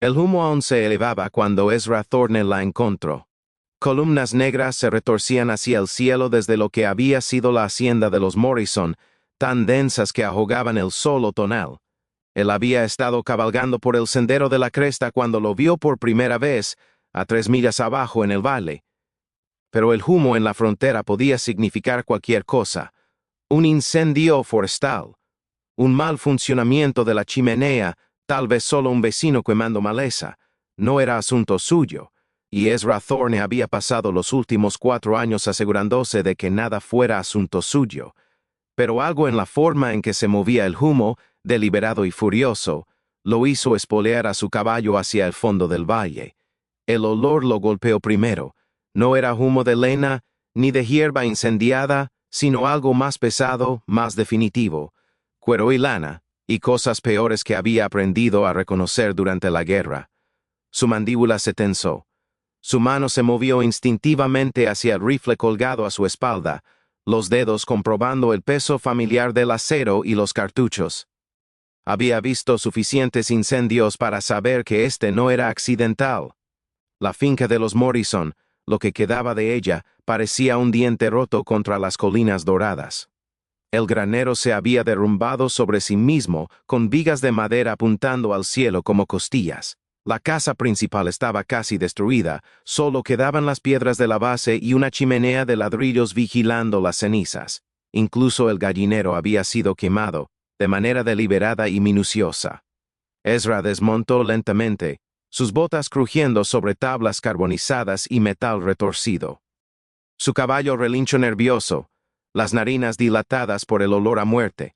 El humo aún se elevaba cuando Ezra Thorne la encontró. Columnas negras se retorcían hacia el cielo desde lo que había sido la hacienda de los Morrison, tan densas que ahogaban el sol otoñal. Él había estado cabalgando por el sendero de la cresta cuando lo vio por primera vez, a 3 millas abajo en el valle. Pero el humo en la frontera podía significar cualquier cosa. Un incendio forestal, un mal funcionamiento de la chimenea, tal vez solo un vecino quemando maleza. No era asunto suyo, y Ezra Thorne había pasado los últimos 4 años asegurándose de que nada fuera asunto suyo. Pero algo en la forma en que se movía el humo, deliberado y furioso, lo hizo espolear a su caballo hacia el fondo del valle. El olor lo golpeó primero. No era humo de leña, ni de hierba incendiada, sino algo más pesado, más definitivo. Cuero y lana, y cosas peores que había aprendido a reconocer durante la guerra. Su mandíbula se tensó. Su mano se movió instintivamente hacia el rifle colgado a su espalda, los dedos comprobando el peso familiar del acero y los cartuchos. Había visto suficientes incendios para saber que este no era accidental. La finca de los Morrison, lo que quedaba de ella, parecía un diente roto contra las colinas doradas. El granero se había derrumbado sobre sí mismo, con vigas de madera apuntando al cielo como costillas. La casa principal estaba casi destruida, solo quedaban las piedras de la base y una chimenea de ladrillos vigilando las cenizas. Incluso el gallinero había sido quemado, de manera deliberada y minuciosa. Ezra desmontó lentamente, sus botas crujiendo sobre tablas carbonizadas y metal retorcido. Su caballo relinchó nervioso, las narinas dilatadas por el olor a muerte.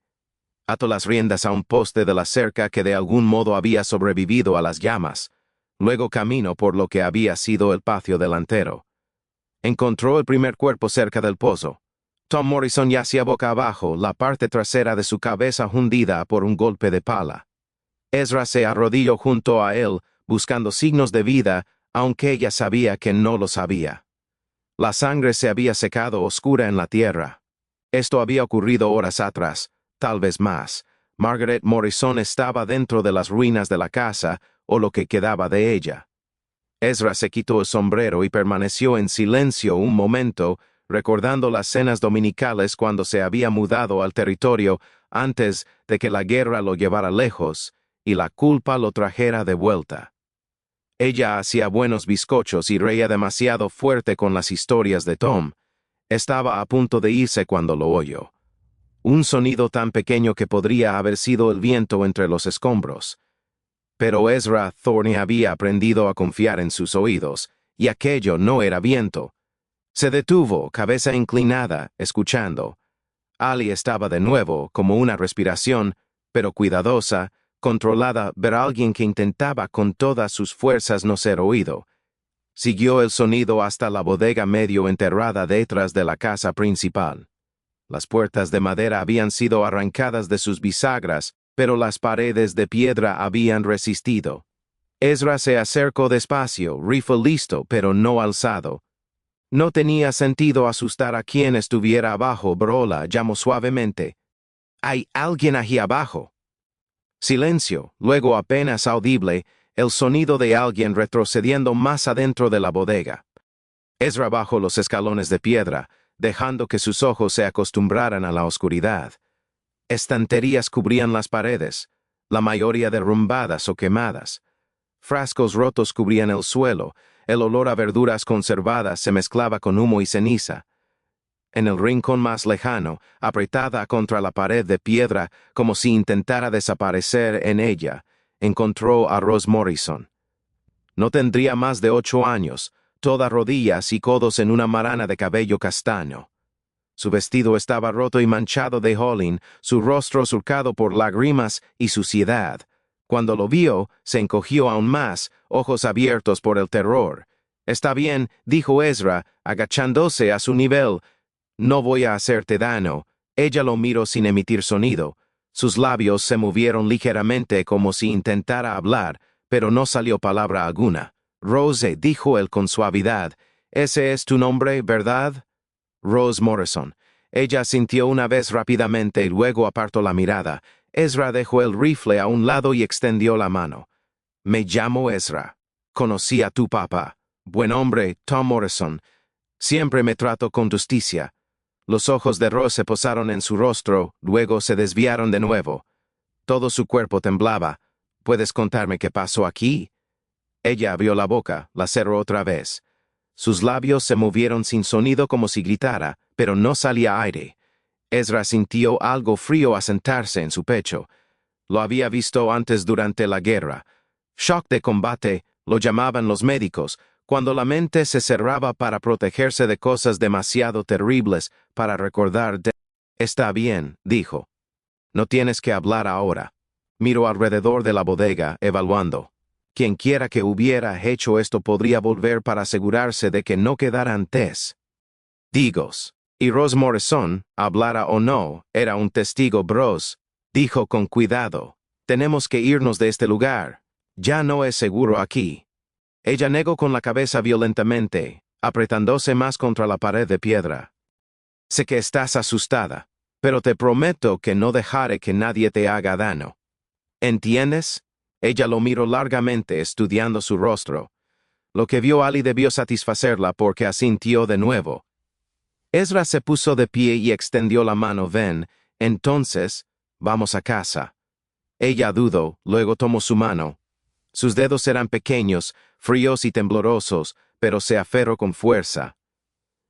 Ató las riendas a un poste de la cerca que de algún modo había sobrevivido a las llamas. Luego caminó por lo que había sido el patio delantero. Encontró el primer cuerpo cerca del pozo. Tom Morrison yacía boca abajo, la parte trasera de su cabeza hundida por un golpe de pala. Ezra se arrodilló junto a él, buscando signos de vida, aunque ella sabía que no lo sabía. La sangre se había secado oscura en la tierra. Esto había ocurrido horas atrás. Tal vez más. Margaret Morrison estaba dentro de las ruinas de la casa, o lo que quedaba de ella. Ezra se quitó el sombrero y permaneció en silencio un momento, recordando las cenas dominicales cuando se había mudado al territorio antes de que la guerra lo llevara lejos y la culpa lo trajera de vuelta. Ella hacía buenos bizcochos y reía demasiado fuerte con las historias de Tom. Estaba a punto de irse cuando lo oyó. Un sonido tan pequeño que podría haber sido el viento entre los escombros. Pero Ezra Thorne había aprendido a confiar en sus oídos, y aquello no era viento. Se detuvo, cabeza inclinada, escuchando. Ali estaba de nuevo, como una respiración, pero cuidadosa, controlada, ver a alguien que intentaba con todas sus fuerzas no ser oído. Siguió el sonido hasta la bodega medio enterrada detrás de la casa principal. Las puertas de madera habían sido arrancadas de sus bisagras, pero las paredes de piedra habían resistido. Ezra se acercó despacio, rifle listo, pero no alzado. No tenía sentido asustar a quien estuviera abajo, Brola llamó suavemente. «¿Hay alguien allí abajo?» Silencio, luego apenas audible, el sonido de alguien retrocediendo más adentro de la bodega. Ezra bajó los escalones de piedra, dejando que sus ojos se acostumbraran a la oscuridad. Estanterías cubrían las paredes, la mayoría derrumbadas o quemadas. Frascos rotos cubrían el suelo, el olor a verduras conservadas se mezclaba con humo y ceniza. En el rincón más lejano, apretada contra la pared de piedra como si intentara desaparecer en ella, encontró a Rose Morrison. No tendría más de 8 años, toda rodillas y codos en una marana de cabello castaño. Su vestido estaba roto y manchado de hollín, su rostro surcado por lágrimas y suciedad. Cuando lo vio, se encogió aún más, ojos abiertos por el terror. «Está bien», dijo Ezra, agachándose a su nivel. «No voy a hacerte daño». Ella lo miró sin emitir sonido. Sus labios se movieron ligeramente como si intentara hablar, pero no salió palabra alguna. «Rose», dijo él con suavidad, «ese es tu nombre, ¿verdad?» Rose Morrison. Ella sintió una vez rápidamente y luego apartó la mirada. Ezra dejó el rifle a un lado y extendió la mano. Me llamo Ezra. Conocí a tu papá. Buen hombre, Tom Morrison. Siempre me trató con justicia. Los ojos de Rose se posaron en su rostro, luego se desviaron de nuevo. Todo su cuerpo temblaba. ¿Puedes contarme qué pasó aquí? Ella abrió la boca, la cerró otra vez. Sus labios se movieron sin sonido como si gritara, pero no salía aire. Ezra sintió algo frío asentarse en su pecho. Lo había visto antes durante la guerra. Shock de combate, lo llamaban los médicos, cuando la mente se cerraba para protegerse de cosas demasiado terribles para recordar de... Está bien, dijo. No tienes que hablar ahora. Miró alrededor de la bodega, evaluando. Quien quiera que hubiera hecho esto podría volver para asegurarse de que no quedaran testigos. Y Rose Morrison, hablara o no, era un testigo. Bros, dijo con cuidado. Tenemos que irnos de este lugar. Ya no es seguro aquí. Ella negó con la cabeza violentamente, apretándose más contra la pared de piedra. Sé que estás asustada, pero te prometo que no dejaré que nadie te haga daño. ¿Entiendes? Ella lo miró largamente, estudiando su rostro. Lo que vio Ali debió satisfacerla porque asintió de nuevo. Ezra se puso de pie y extendió la mano. Ven, entonces, vamos a casa. Ella dudó, luego tomó su mano. Sus dedos eran pequeños, fríos y temblorosos, pero se aferró con fuerza.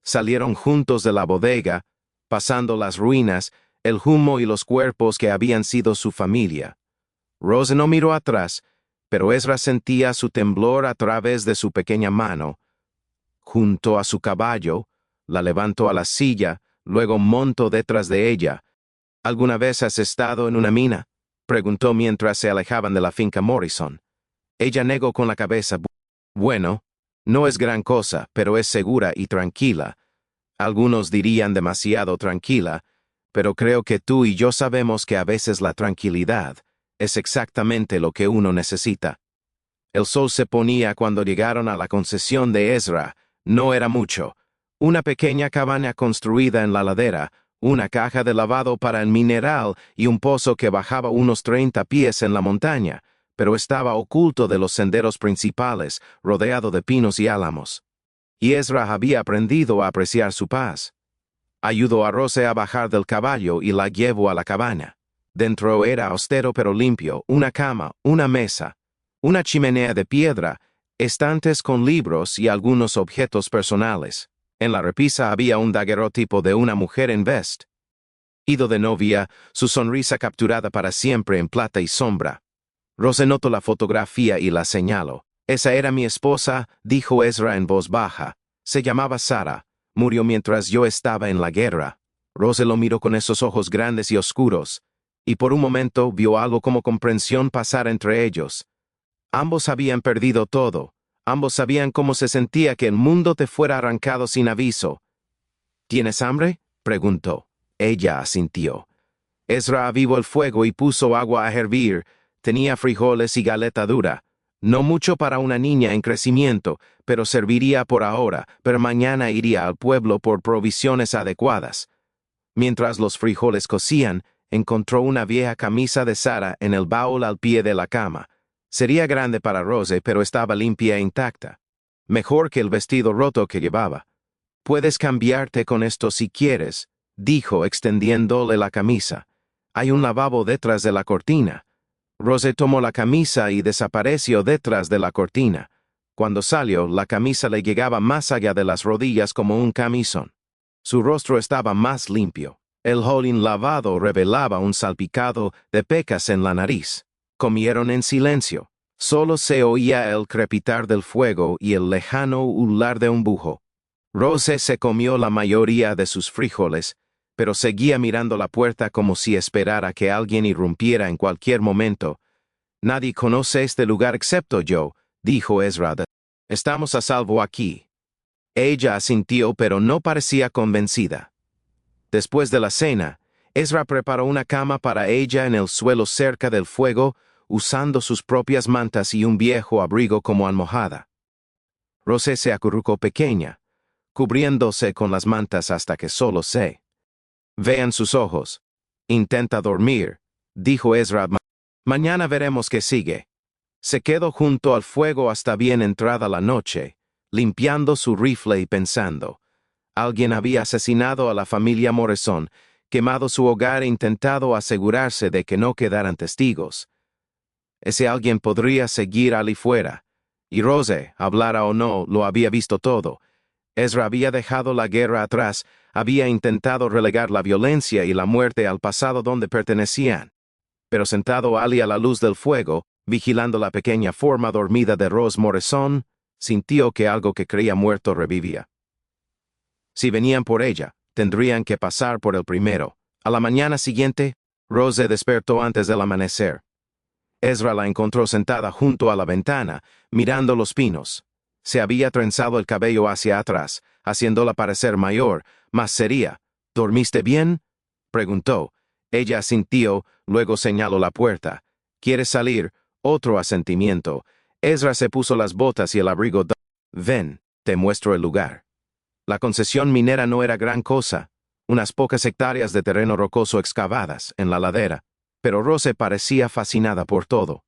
Salieron juntos de la bodega, pasando las ruinas, el humo y los cuerpos que habían sido su familia. Rose no miró atrás, pero Ezra sentía su temblor a través de su pequeña mano. Junto a su caballo, la levantó a la silla, luego montó detrás de ella. ¿Alguna vez has estado en una mina?, preguntó mientras se alejaban de la finca Morrison. Ella negó con la cabeza. Bueno, no es gran cosa, pero es segura y tranquila. Algunos dirían demasiado tranquila, pero creo que tú y yo sabemos que a veces la tranquilidad es exactamente lo que uno necesita. El sol se ponía cuando llegaron a la concesión de Ezra. No era mucho. Una pequeña cabaña construida en la ladera, una caja de lavado para el mineral y un pozo que bajaba unos 30 pies en la montaña, pero estaba oculto de los senderos principales, rodeado de pinos y álamos. Y Ezra había aprendido a apreciar su paz. Ayudó a Rose a bajar del caballo y la llevó a la cabaña. Dentro era austero pero limpio, una cama, una mesa, una chimenea de piedra, estantes con libros y algunos objetos personales. En la repisa había un daguerrotipo de una mujer en vestido de novia, su sonrisa capturada para siempre en plata y sombra. Rose notó la fotografía y la señaló. Esa era mi esposa, dijo Ezra en voz baja. Se llamaba Sara. Murió mientras yo estaba en la guerra. Rose lo miró con esos ojos grandes y oscuros, y por un momento vio algo como comprensión pasar entre ellos. Ambos habían perdido todo. Ambos sabían cómo se sentía que el mundo te fuera arrancado sin aviso. ¿Tienes hambre?, preguntó. Ella asintió. Ezra avivó el fuego y puso agua a hervir. Tenía frijoles y galeta dura. No mucho para una niña en crecimiento, pero serviría por ahora, pero mañana iría al pueblo por provisiones adecuadas. Mientras los frijoles cocían, encontró una vieja camisa de Sara en el baúl al pie de la cama. Sería grande para Rose, pero estaba limpia e intacta. Mejor que el vestido roto que llevaba. Puedes cambiarte con esto si quieres, dijo extendiéndole la camisa. Hay un lavabo detrás de la cortina. Rose tomó la camisa y desapareció detrás de la cortina. Cuando salió, la camisa le llegaba más allá de las rodillas como un camisón. Su rostro estaba más limpio. El jolín lavado revelaba un salpicado de pecas en la nariz. Comieron en silencio. Solo se oía el crepitar del fuego y el lejano ulular de un bujo. Rose se comió la mayoría de sus frijoles, pero seguía mirando la puerta como si esperara que alguien irrumpiera en cualquier momento. Nadie conoce este lugar excepto yo, dijo Ezra. Estamos a salvo aquí. Ella asintió, pero no parecía convencida. Después de la cena, Ezra preparó una cama para ella en el suelo cerca del fuego, usando sus propias mantas y un viejo abrigo como almohada. Rose se acurrucó pequeña, cubriéndose con las mantas hasta que solo se vean sus ojos. Intenta dormir, dijo Ezra. Mañana veremos qué sigue. Se quedó junto al fuego hasta bien entrada la noche, limpiando su rifle y pensando. Alguien había asesinado a la familia Morrison, quemado su hogar e intentado asegurarse de que no quedaran testigos. Ese alguien podría seguir allí fuera, y Rose, hablara o no, lo había visto todo. Ezra había dejado la guerra atrás, había intentado relegar la violencia y la muerte al pasado donde pertenecían. Pero sentado allí a la luz del fuego, vigilando la pequeña forma dormida de Rose Morrison, sintió que algo que creía muerto revivía. Si venían por ella, tendrían que pasar por el primero. A la mañana siguiente, Rose despertó antes del amanecer. Ezra la encontró sentada junto a la ventana, mirando los pinos. Se había trenzado el cabello hacia atrás, haciéndola parecer mayor, más seria. ¿Dormiste bien?, preguntó. Ella asintió, luego señaló la puerta. ¿Quieres salir? Otro asentimiento. Ezra se puso las botas y el abrigo. Ven, te muestro el lugar. La concesión minera no era gran cosa, unas pocas hectáreas de terreno rocoso excavadas en la ladera, pero Rose parecía fascinada por todo.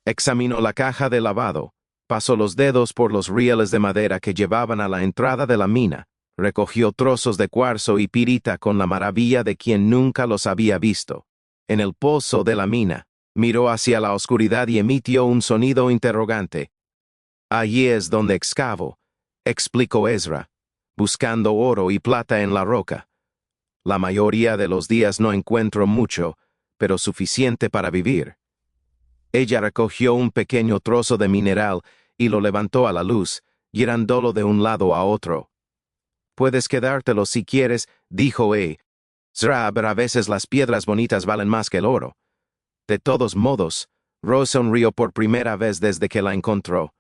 Examinó la caja de lavado, pasó los dedos por los rieles de madera que llevaban a la entrada de la mina, recogió trozos de cuarzo y pirita con la maravilla de quien nunca los había visto. En el pozo de la mina, miró hacia la oscuridad y emitió un sonido interrogante. Allí es donde excavo, explicó Ezra, buscando oro y plata en la roca. La mayoría de los días no encuentro mucho, pero suficiente para vivir. Ella recogió un pequeño trozo de mineral y lo levantó a la luz, girándolo de un lado a otro. Puedes quedártelo si quieres, dijo Ezra, pero a veces las piedras bonitas valen más que el oro. De todos modos, Rose sonrió por primera vez desde que la encontró.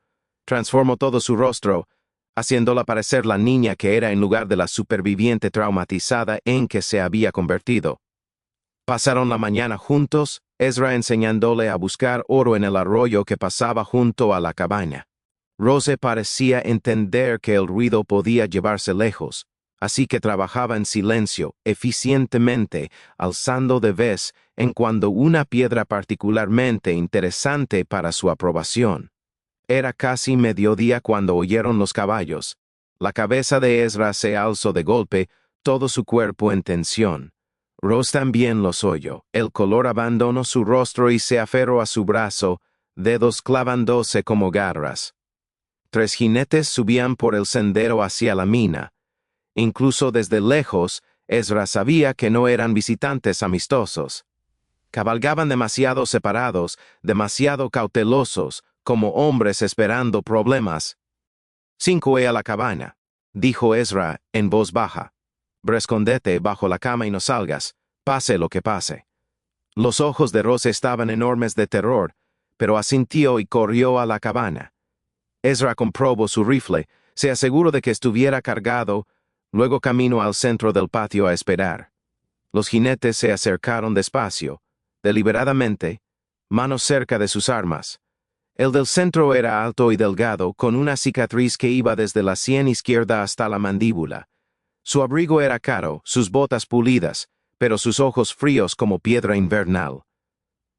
Transformó todo su rostro, haciéndola parecer la niña que era en lugar de la superviviente traumatizada en que se había convertido. Pasaron la mañana juntos, Ezra enseñándole a buscar oro en el arroyo que pasaba junto a la cabaña. Rose parecía entender que el ruido podía llevarse lejos, así que trabajaba en silencio, eficientemente, alzando de vez en cuando una piedra particularmente interesante para su aprobación. Era casi mediodía cuando oyeron los caballos. La cabeza de Ezra se alzó de golpe, todo su cuerpo en tensión. Rose también los oyó. El color abandonó su rostro y se aferró a su brazo, dedos clavándose como garras. 3 jinetes subían por el sendero hacia la mina. Incluso desde lejos, Ezra sabía que no eran visitantes amistosos. Cabalgaban demasiado separados, demasiado cautelosos, como hombres esperando problemas. 5 a la cabaña, dijo Ezra en voz baja. Escóndete bajo la cama y no salgas, pase lo que pase. Los ojos de Rose estaban enormes de terror, pero asintió y corrió a la cabaña. Ezra comprobó su rifle, se aseguró de que estuviera cargado, luego caminó al centro del patio a esperar. Los jinetes se acercaron despacio, deliberadamente, manos cerca de sus armas. El del centro era alto y delgado, con una cicatriz que iba desde la sien izquierda hasta la mandíbula. Su abrigo era caro, sus botas pulidas, pero sus ojos fríos como piedra invernal.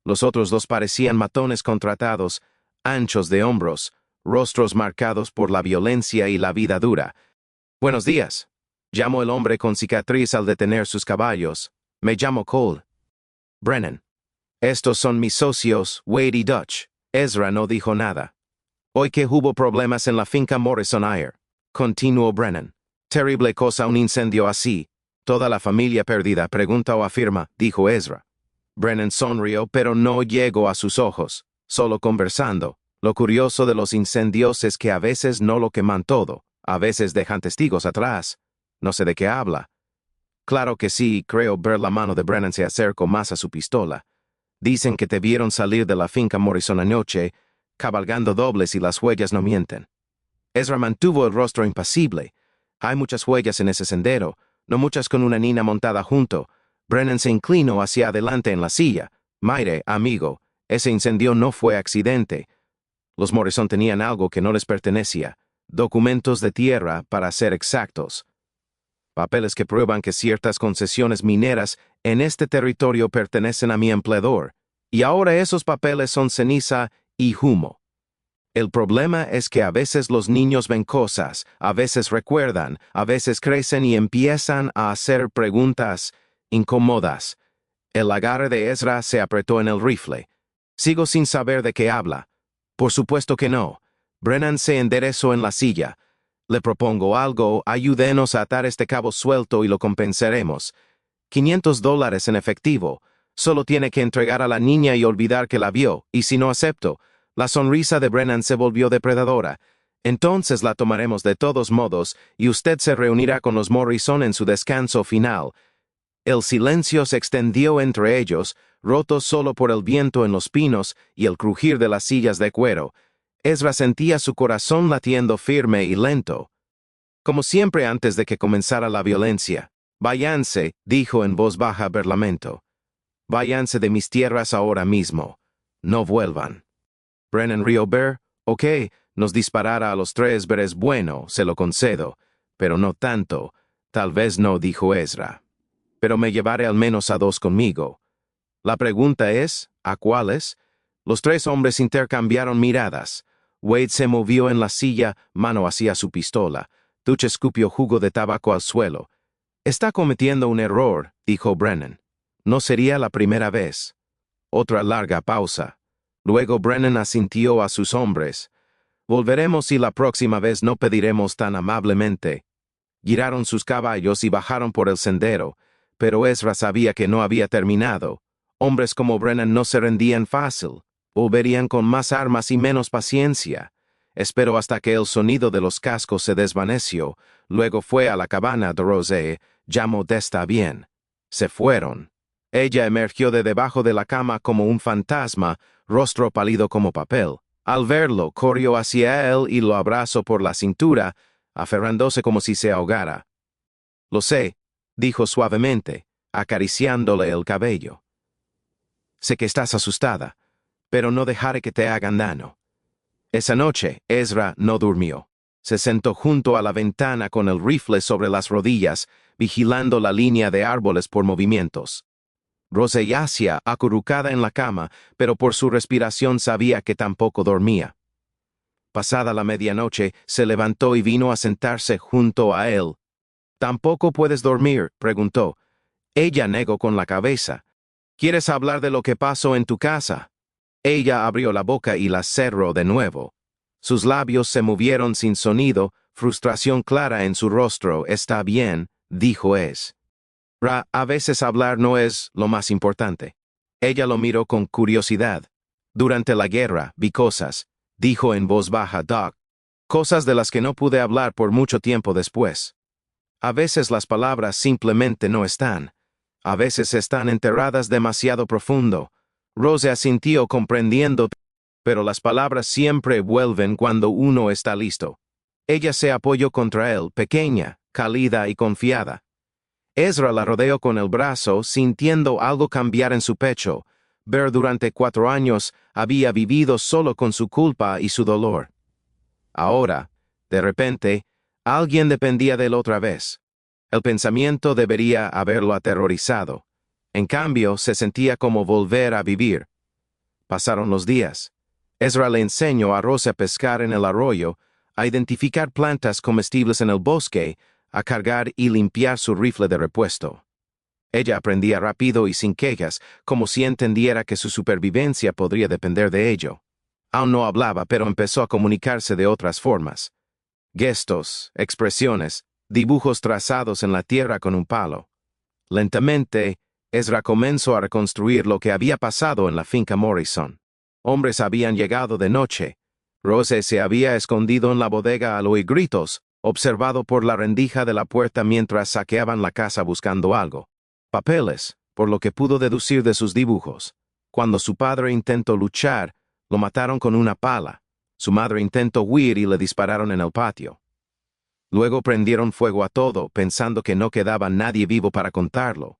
Los otros 2 parecían matones contratados, anchos de hombros, rostros marcados por la violencia y la vida dura. «Buenos días», llamó el hombre con cicatriz al detener sus caballos. «Me llamo Cole Brennan. Estos son mis socios, Wade y Dutch». Ezra no dijo nada. «Hoy que hubo problemas en la finca Morrison Ayer», continuó Brennan. «Terrible cosa un incendio así. Toda la familia perdida, pregunta o afirma», dijo Ezra. Brennan sonrió, pero no llegó a sus ojos, solo conversando. Lo curioso de los incendios es que a veces no lo queman todo, a veces dejan testigos atrás. No sé de qué habla. Claro que sí, creo ver la mano de Brennan se acercó más a su pistola. Dicen que te vieron salir de la finca Morrison anoche, cabalgando dobles y las huellas no mienten. Ezra mantuvo el rostro impasible. Hay muchas huellas en ese sendero, no muchas con una niña montada junto. Brennan se inclinó hacia adelante en la silla. «Mire, amigo, ese incendio no fue accidente. Los Morrison tenían algo que no les pertenecía, documentos de tierra, para ser exactos. Papeles que prueban que ciertas concesiones mineras en este territorio pertenecen a mi empleador, Y ahora esos papeles son ceniza y humo. El problema es que a veces los niños ven cosas, a veces recuerdan, a veces crecen y empiezan a hacer preguntas incómodas. El agarre de Ezra se apretó en el rifle. Sigo sin saber de qué habla. Por supuesto que no. Brennan se enderezó en la silla. Le propongo algo, ayúdenos a atar este cabo suelto y lo compensaremos. $500 en efectivo. Solo tiene que entregar a la niña y olvidar que la vio, y si no acepto, la sonrisa de Brennan se volvió depredadora. Entonces la tomaremos de todos modos, y usted se reunirá con los Morrison en su descanso final. El silencio se extendió entre ellos, roto solo por el viento en los pinos y el crujir de las sillas de cuero. Ezra sentía su corazón latiendo firme y lento. Como siempre antes de que comenzara la violencia. Váyanse, dijo en voz baja Berlamento. Váyanse de mis tierras ahora mismo. No vuelvan. Brennan Riober, ok, nos disparara a los tres es bueno, se lo concedo, pero no tanto. Tal vez no, dijo Ezra. Pero me llevaré al menos a 2 conmigo. La pregunta es, ¿a cuáles? Los 3 hombres intercambiaron miradas. Wade se movió en la silla, mano hacia su pistola. Tuch escupió jugo de tabaco al suelo. Está cometiendo un error, dijo Brennan. No sería la primera vez. Otra larga pausa. Luego Brennan asintió a sus hombres. Volveremos y la próxima vez no pediremos tan amablemente. Giraron sus caballos y bajaron por el sendero, pero Ezra sabía que no había terminado. Hombres como Brennan no se rendían fácil. Volverían con más armas y menos paciencia. Esperó hasta que el sonido de los cascos se desvaneció. Luego fue a la cabana de Rose. Llamó está bien. Se fueron. Ella emergió de debajo de la cama como un fantasma, rostro pálido como papel. Al verlo, corrió hacia él y lo abrazó por la cintura, aferrándose como si se ahogara. Lo sé, dijo suavemente, acariciándole el cabello. Sé que estás asustada, pero no dejaré que te hagan daño. Esa noche, Ezra no durmió. Se sentó junto a la ventana con el rifle sobre las rodillas, vigilando la línea de árboles por movimientos. Rose yacía acurrucada en la cama, pero por su respiración sabía que tampoco dormía. Pasada la medianoche, se levantó y vino a sentarse junto a él. ¿Tampoco puedes dormir?, preguntó. Ella negó con la cabeza. ¿Quieres hablar de lo que pasó en tu casa? Ella abrió la boca y la cerró de nuevo. Sus labios se movieron sin sonido, frustración clara en su rostro. Está bien, dijo a veces hablar no es lo más importante. Ella lo miró con curiosidad. Durante la guerra vi cosas, dijo en voz baja Doc. Cosas de las que no pude hablar por mucho tiempo después. A veces las palabras simplemente no están. A veces están enterradas demasiado profundo. Rose asintió comprendiendo, pero las palabras siempre vuelven cuando uno está listo. Ella se apoyó contra él, pequeña, cálida y confiada. Ezra la rodeó con el brazo, sintiendo algo cambiar en su pecho. Ver durante 4 años había vivido solo con su culpa y su dolor. Ahora, de repente, alguien dependía de él otra vez. El pensamiento debería haberlo aterrorizado. En cambio, se sentía como volver a vivir. Pasaron los días. Ezra le enseñó a Rose a pescar en el arroyo, a identificar plantas comestibles en el bosque, a cargar y limpiar su rifle de repuesto. Ella aprendía rápido y sin quejas, como si entendiera que su supervivencia podría depender de ello. Aún no hablaba, pero empezó a comunicarse de otras formas. Gestos, expresiones, dibujos trazados en la tierra con un palo. Lentamente, Ezra comenzó a reconstruir lo que había pasado en la finca Morrison. Hombres habían llegado de noche. Rose se había escondido en la bodega al oír gritos, observado por la rendija de la puerta mientras saqueaban la casa buscando algo. Papeles, por lo que pudo deducir de sus dibujos. Cuando su padre intentó luchar, lo mataron con una pala. Su madre intentó huir y le dispararon en el patio. Luego prendieron fuego a todo, pensando que no quedaba nadie vivo para contarlo.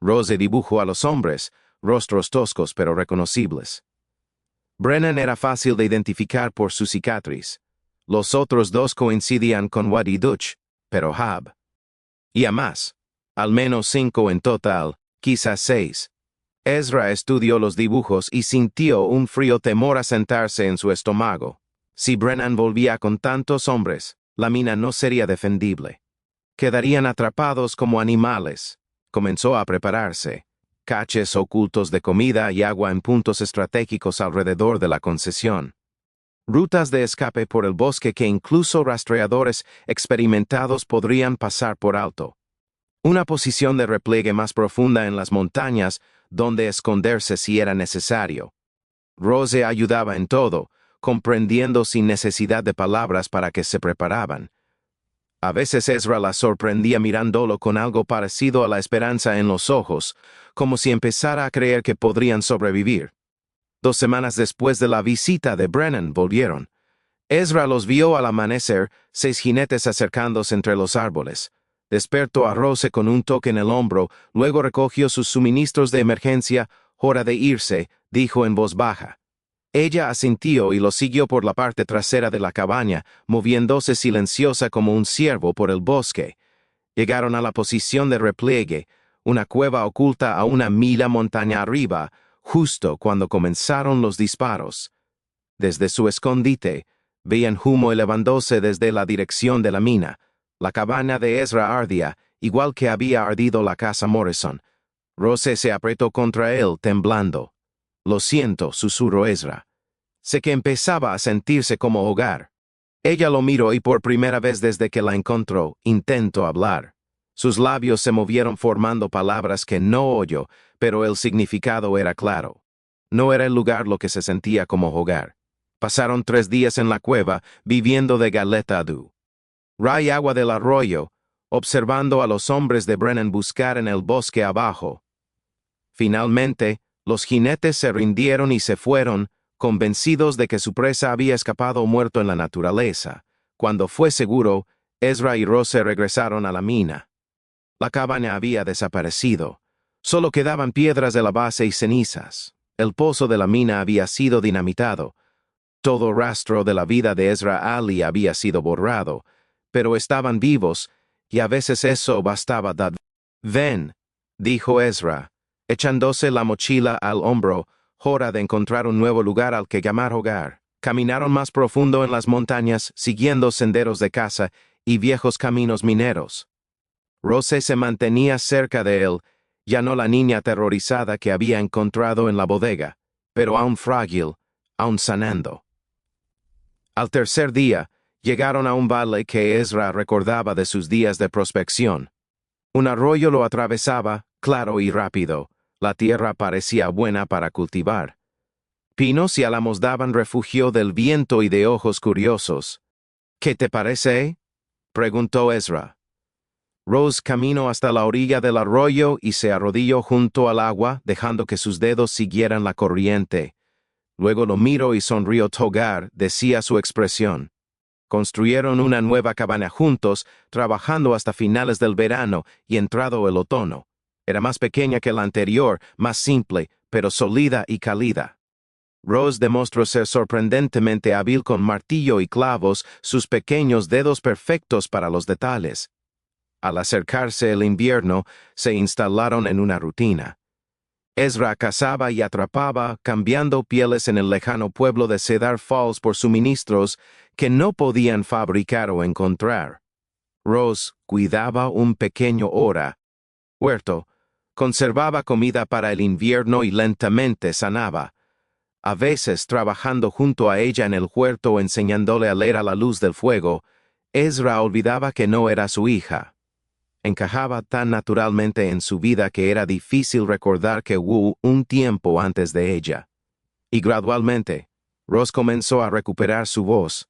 Rose dibujó a los hombres, rostros toscos pero reconocibles. Brennan era fácil de identificar por su cicatriz. Los otros 2 coincidían con Wade y Dutch, pero Hab. Y a más. Al menos 5 en total, quizás 6. Ezra estudió los dibujos y sintió un frío temor a sentarse en su estómago. Si Brennan volvía con tantos hombres, la mina no sería defendible. Quedarían atrapados como animales. Comenzó a prepararse. Caches ocultos de comida y agua en puntos estratégicos alrededor de la concesión. Rutas de escape por el bosque que incluso rastreadores experimentados podrían pasar por alto. Una posición de repliegue más profunda en las montañas donde esconderse si era necesario. Rose ayudaba en todo, comprendiendo sin necesidad de palabras para que se preparaban. A veces Ezra la sorprendía mirándolo con algo parecido a la esperanza en los ojos, como si empezara a creer que podrían sobrevivir. 2 semanas después de la visita de Brennan volvieron. Ezra los vio al amanecer, 6 jinetes acercándose entre los árboles. Despertó a Rose con un toque en el hombro, luego recogió sus suministros de emergencia. «Hora de irse», dijo en voz baja. Ella asintió y lo siguió por la parte trasera de la cabaña, moviéndose silenciosa como un ciervo por el bosque. Llegaron a la posición de repliegue, una cueva oculta a 1 milla montaña arriba, justo cuando comenzaron los disparos. Desde su escondite, veían humo elevándose desde la dirección de la mina. La cabaña de Ezra ardía, igual que había ardido la casa Morrison. Rose se apretó contra él, temblando. «Lo siento», susurró Ezra. Sé que empezaba a sentirse como hogar. Ella lo miró y por primera vez desde que la encontró, intentó hablar. Sus labios se movieron formando palabras que no oyó, pero el significado era claro. No era el lugar lo que se sentía como hogar. Pasaron 3 días en la cueva, viviendo de galeta du ray agua del arroyo, observando a los hombres de Brennan buscar en el bosque abajo. Finalmente, los jinetes se rindieron y se fueron, convencidos de que su presa había escapado o muerto en la naturaleza. Cuando fue seguro, Ezra y Rose regresaron a la mina. La cabaña había desaparecido. Solo quedaban piedras de la base y cenizas. El pozo de la mina había sido dinamitado. Todo rastro de la vida de Ezra Ali había sido borrado, pero estaban vivos, y a veces eso bastaba. «Ven», dijo Ezra, echándose la mochila al hombro, «hora de encontrar un nuevo lugar al que llamar hogar». Caminaron más profundo en las montañas, siguiendo senderos de caza y viejos caminos mineros. Rose se mantenía cerca de él, ya no la niña aterrorizada que había encontrado en la bodega, pero aún frágil, aún sanando. Al tercer día, llegaron a un valle que Ezra recordaba de sus días de prospección. Un arroyo lo atravesaba, claro y rápido. La tierra parecía buena para cultivar. Pinos y álamos daban refugio del viento y de ojos curiosos. «¿Qué te parece?», preguntó Ezra. Rose caminó hasta la orilla del arroyo y se arrodilló junto al agua, dejando que sus dedos siguieran la corriente. Luego lo miró y sonrió. «Hogar», decía su expresión. Construyeron una nueva cabaña juntos, trabajando hasta finales del verano y entrado el otoño. Era más pequeña que la anterior, más simple, pero sólida y cálida. Rose demostró ser sorprendentemente hábil con martillo y clavos, sus pequeños dedos perfectos para los detalles. Al acercarse el invierno, se instalaron en una rutina. Ezra cazaba y atrapaba, cambiando pieles en el lejano pueblo de Cedar Falls por suministros que no podían fabricar o encontrar. Rose cuidaba un pequeño huerto, conservaba comida para el invierno y lentamente sanaba. A veces, trabajando junto a ella en el huerto o enseñándole a leer a la luz del fuego, Ezra olvidaba que no era su hija. Encajaba tan naturalmente en su vida que era difícil recordar que hubo un tiempo antes de ella. Y gradualmente, Rose comenzó a recuperar su voz.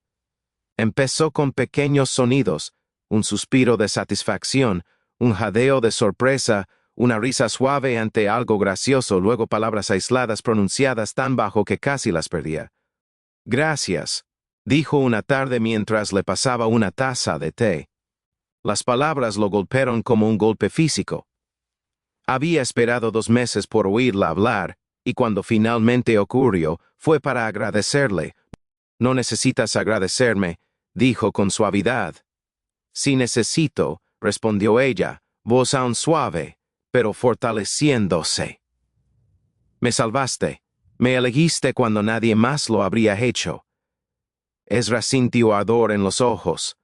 Empezó con pequeños sonidos, un suspiro de satisfacción, un jadeo de sorpresa, una risa suave ante algo gracioso, luego palabras aisladas pronunciadas tan bajo que casi las perdía. «Gracias», dijo una tarde mientras le pasaba una taza de té. Las palabras lo golpearon como un golpe físico. Había esperado 2 meses por oírla hablar, y cuando finalmente ocurrió, fue para agradecerle. «No necesitas agradecerme», dijo con suavidad. «Sí necesito», respondió ella, voz aún suave, pero fortaleciéndose. Me salvaste. Me elegiste cuando nadie más lo habría hecho. Ezra sintió ardor en los ojos.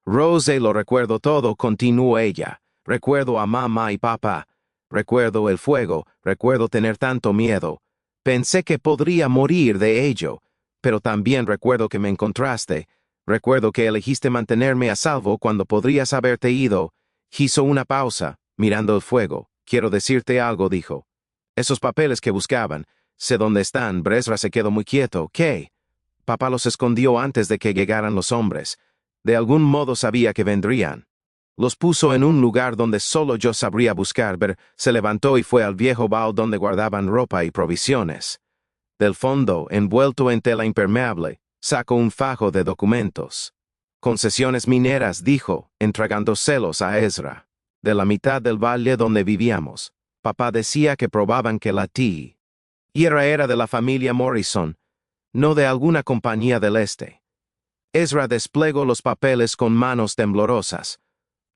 Rose, lo recuerdo todo, continuó ella. Recuerdo a mamá y papá. Recuerdo el fuego. Recuerdo tener tanto miedo. Pensé que podría morir de ello. Pero también recuerdo que me encontraste. Recuerdo que elegiste mantenerme a salvo cuando podrías haberte ido. Hizo una pausa, mirando el fuego. Quiero decirte algo, dijo. Esos papeles que buscaban. Sé dónde están. Ezra se quedó muy quieto. ¿Qué? Papá los escondió antes de que llegaran los hombres. De algún modo sabía que vendrían. Los puso en un lugar donde solo yo sabría buscar. Se levantó y fue al viejo baúl donde guardaban ropa y provisiones. Del fondo, envuelto en tela impermeable, sacó un fajo de documentos. Concesiones mineras, dijo, entregándoselos a Ezra. De la mitad del valle donde vivíamos. Papá decía que probaban que la tierra era de la familia Morrison, no de alguna compañía del este. Ezra desplegó los papeles con manos temblorosas.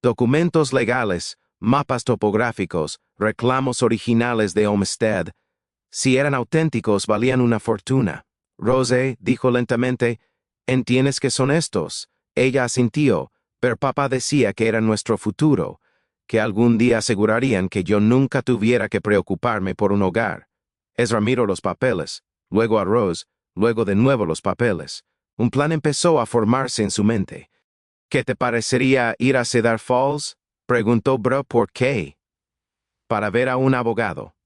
Documentos legales, mapas topográficos, reclamos originales de Olmsted. Si eran auténticos, valían una fortuna. Rose dijo lentamente, ¿entiendes que son estos? Ella asintió, pero papá decía que era nuestro futuro, que algún día asegurarían que yo nunca tuviera que preocuparme por un hogar. Ezra miró los papeles, luego a Rose, luego de nuevo los papeles. Un plan empezó a formarse en su mente. ¿Qué te parecería ir a Cedar Falls? Preguntó Bro. ¿Por qué? Para ver a un abogado.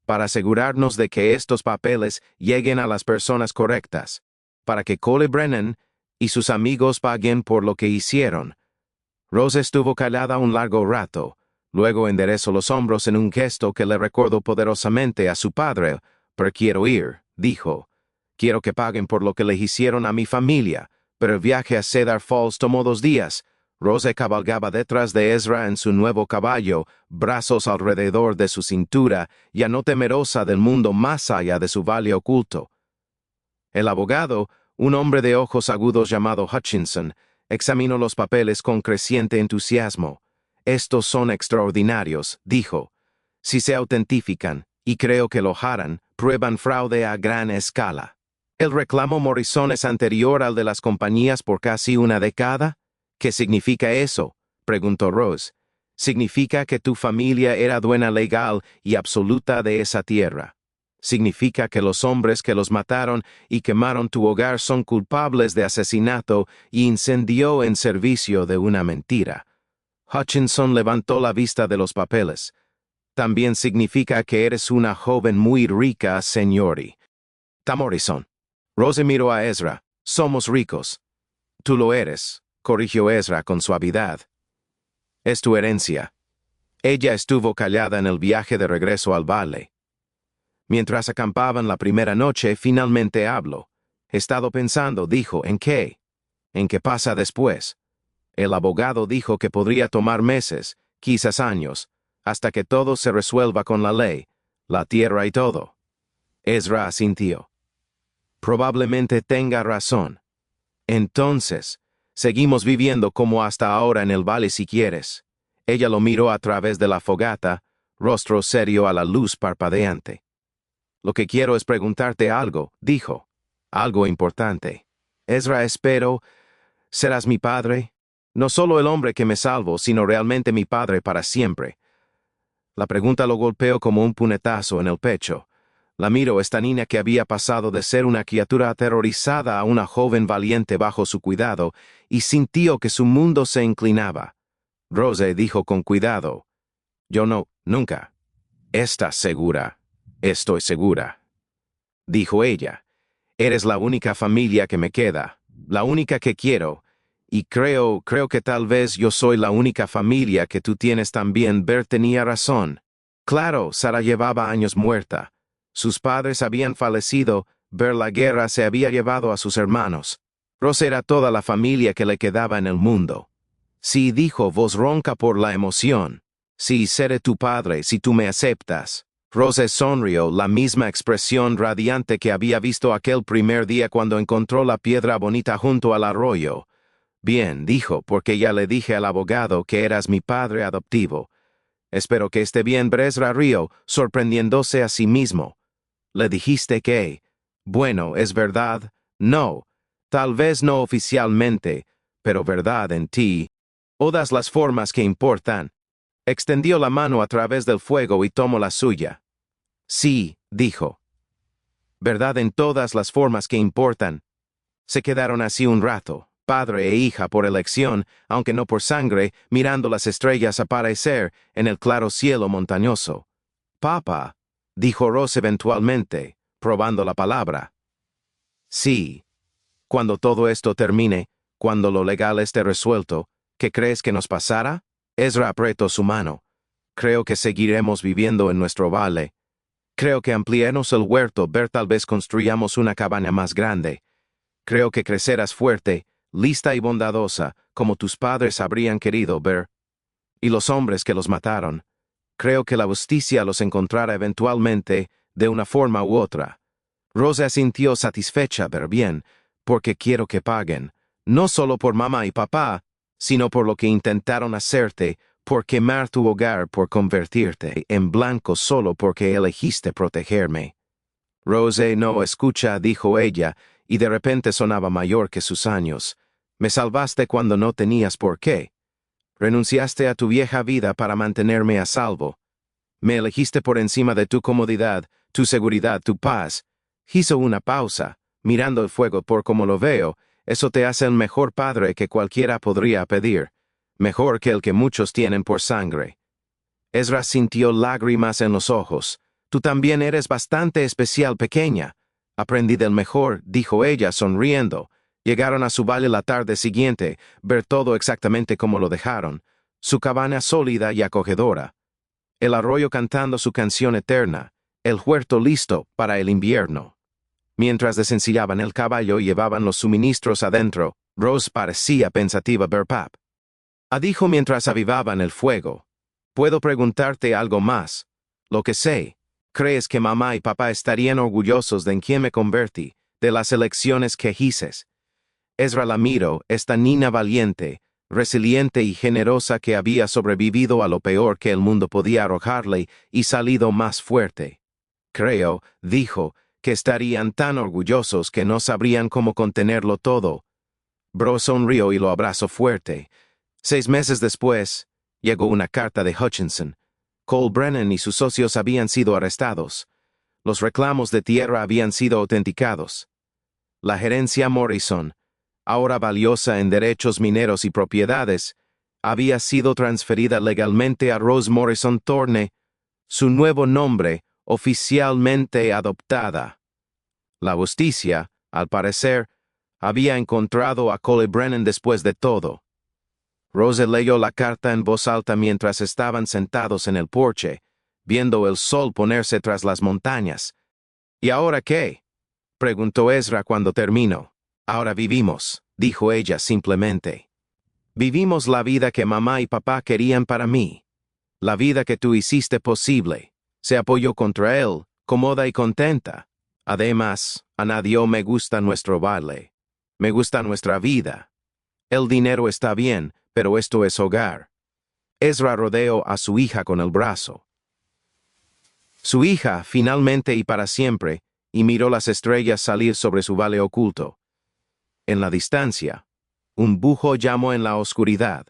Para asegurarnos de que estos papeles lleguen a las personas correctas. Para que Cole Brennan y sus amigos paguen por lo que hicieron. Rose estuvo callada un largo rato. Luego enderezó los hombros en un gesto que le recordó poderosamente a su padre. Pero quiero ir, dijo. Quiero que paguen por lo que le hicieron a mi familia, pero el viaje a Cedar Falls tomó 2 días. Rose cabalgaba detrás de Ezra en su nuevo caballo, brazos alrededor de su cintura, ya no temerosa del mundo más allá de su valle oculto. El abogado, un hombre de ojos agudos llamado Hutchinson, examinó los papeles con creciente entusiasmo. Estos son extraordinarios, dijo. Si se autentifican, y creo que lo harán, prueban fraude a gran escala. ¿El reclamo Morrison es anterior al de las compañías por casi una década? ¿Qué significa eso? Preguntó Rose. Significa que tu familia era dueña legal y absoluta de esa tierra. Significa que los hombres que los mataron y quemaron tu hogar son culpables de asesinato y incendio en servicio de una mentira. Hutchinson levantó la vista de los papeles. También significa que eres una joven muy rica, señori. Morrison. Rose miró a Ezra. Somos ricos. Tú lo eres, corrigió Ezra con suavidad. Es tu herencia. Ella estuvo callada en el viaje de regreso al valle. Mientras acampaban la primera noche, finalmente habló. He estado pensando, dijo, ¿en qué? ¿En qué pasa después? El abogado dijo que podría tomar meses, quizás años, hasta que todo se resuelva con la ley, la tierra y todo. Ezra asintió. Probablemente tenga razón. Entonces, seguimos viviendo como hasta ahora en el valle si quieres. Ella lo miró a través de la fogata, rostro serio a la luz parpadeante. Lo que quiero es preguntarte algo, dijo. Algo importante. Ezra, espero, ¿serás mi padre? No solo el hombre que me salvo, sino realmente mi padre para siempre. La pregunta lo golpeó como un puñetazo en el pecho. La miró esta niña que había pasado de ser una criatura aterrorizada a una joven valiente bajo su cuidado, y sintió que su mundo se inclinaba. Rose dijo con cuidado. Yo no, nunca. ¿Estás segura? Estoy segura. Dijo ella. Eres la única familia que me queda, la única que quiero, y creo que tal vez yo soy la única familia que tú tienes también. Bert tenía razón. Claro, Sara llevaba años muerta. Sus padres habían fallecido, ver la guerra se había llevado a sus hermanos. Rose era toda la familia que le quedaba en el mundo. Sí, dijo, voz ronca por la emoción. Sí, seré tu padre si tú me aceptas. Rose sonrió, la misma expresión radiante que había visto aquel primer día cuando encontró la piedra bonita junto al arroyo. Bien, dijo, porque ya le dije al abogado que eras mi padre adoptivo. Espero que esté bien. Ezra rió, sorprendiéndose a sí mismo. Le dijiste que, bueno, es verdad, no, tal vez no oficialmente, pero verdad en ti. Todas las formas que importan. Extendió la mano a través del fuego y tomó la suya. Sí, dijo. Verdad en todas las formas que importan. Se quedaron así un rato, padre e hija por elección, aunque no por sangre, mirando las estrellas aparecer en el claro cielo montañoso. Papá, dijo Rose eventualmente, probando la palabra. Sí. Cuando todo esto termine, cuando lo legal esté resuelto, ¿qué crees que nos pasará? Ezra apretó su mano. Creo que seguiremos viviendo en nuestro valle. Creo que ampliemos el huerto, ver tal vez construyamos una cabaña más grande. Creo que crecerás fuerte, lista y bondadosa, como tus padres habrían querido ver. Y los hombres que los mataron. Creo que la justicia los encontrará eventualmente, de una forma u otra. Rose sintió satisfecha, ver bien, porque quiero que paguen, no solo por mamá y papá, sino por lo que intentaron hacerte, por quemar tu hogar, por convertirte en blanco solo porque elegiste protegerme. Rose no escucha, dijo ella, y de repente sonaba mayor que sus años. Me salvaste cuando no tenías por qué. Renunciaste a tu vieja vida para mantenerme a salvo. Me elegiste por encima de tu comodidad, tu seguridad, tu paz. Hizo una pausa, mirando el fuego por como lo veo, eso te hace el mejor padre que cualquiera podría pedir, mejor que el que muchos tienen por sangre. Ezra sintió lágrimas en los ojos. Tú también eres bastante especial, pequeña. Aprendí del mejor, dijo ella, sonriendo. Llegaron a su valle la tarde siguiente, ver todo exactamente como lo dejaron, su cabaña sólida y acogedora. El arroyo cantando su canción eterna, el huerto listo para el invierno. Mientras desencillaban el caballo y llevaban los suministros adentro, Rose parecía pensativa ver pap. Dijo mientras avivaban el fuego. Puedo preguntarte algo más. Lo que sé. ¿Crees que mamá y papá estarían orgullosos de en quién me convertí, de las elecciones que hice? Ezra la miró, esta niña valiente, resiliente y generosa que había sobrevivido a lo peor que el mundo podía arrojarle y salido más fuerte. Creo, dijo, que estarían tan orgullosos que no sabrían cómo contenerlo todo. Bro sonrió y lo abrazó fuerte. 6 meses después, llegó una carta de Hutchinson. Cole Brennan y sus socios habían sido arrestados. Los reclamos de tierra habían sido autenticados. La gerencia Morrison, ahora valiosa en derechos mineros y propiedades, había sido transferida legalmente a Rose Morrison Thorne, su nuevo nombre oficialmente adoptada. La justicia, al parecer, había encontrado a Cole Brennan después de todo. Rose leyó la carta en voz alta mientras estaban sentados en el porche, viendo el sol ponerse tras las montañas. ¿Y ahora qué? Preguntó Ezra cuando terminó. Ahora vivimos, dijo ella simplemente. Vivimos la vida que mamá y papá querían para mí. La vida que tú hiciste posible. Se apoyó contra él, cómoda y contenta. Además, a nadie me gusta nuestro baile. Me gusta nuestra vida. El dinero está bien, pero esto es hogar. Ezra rodeó a su hija con el brazo. Su hija, finalmente y para siempre, y miró las estrellas salir sobre su valle oculto. En la distancia, un búho llamó en la oscuridad.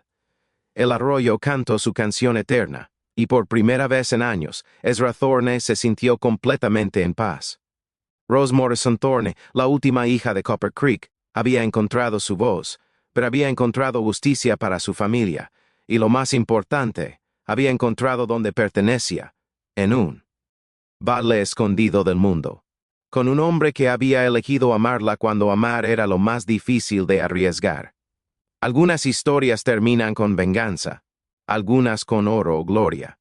El arroyo cantó su canción eterna, y por primera vez en años, Ezra Thorne se sintió completamente en paz. Rose Morrison Thorne, la última hija de Copper Creek, había encontrado su voz, pero había encontrado justicia para su familia, y lo más importante, había encontrado donde pertenecía, en un valle escondido del mundo, con un hombre que había elegido amarla cuando amar era lo más difícil de arriesgar. Algunas historias terminan con venganza, algunas con oro o gloria.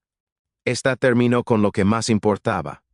Esta terminó con lo que más importaba,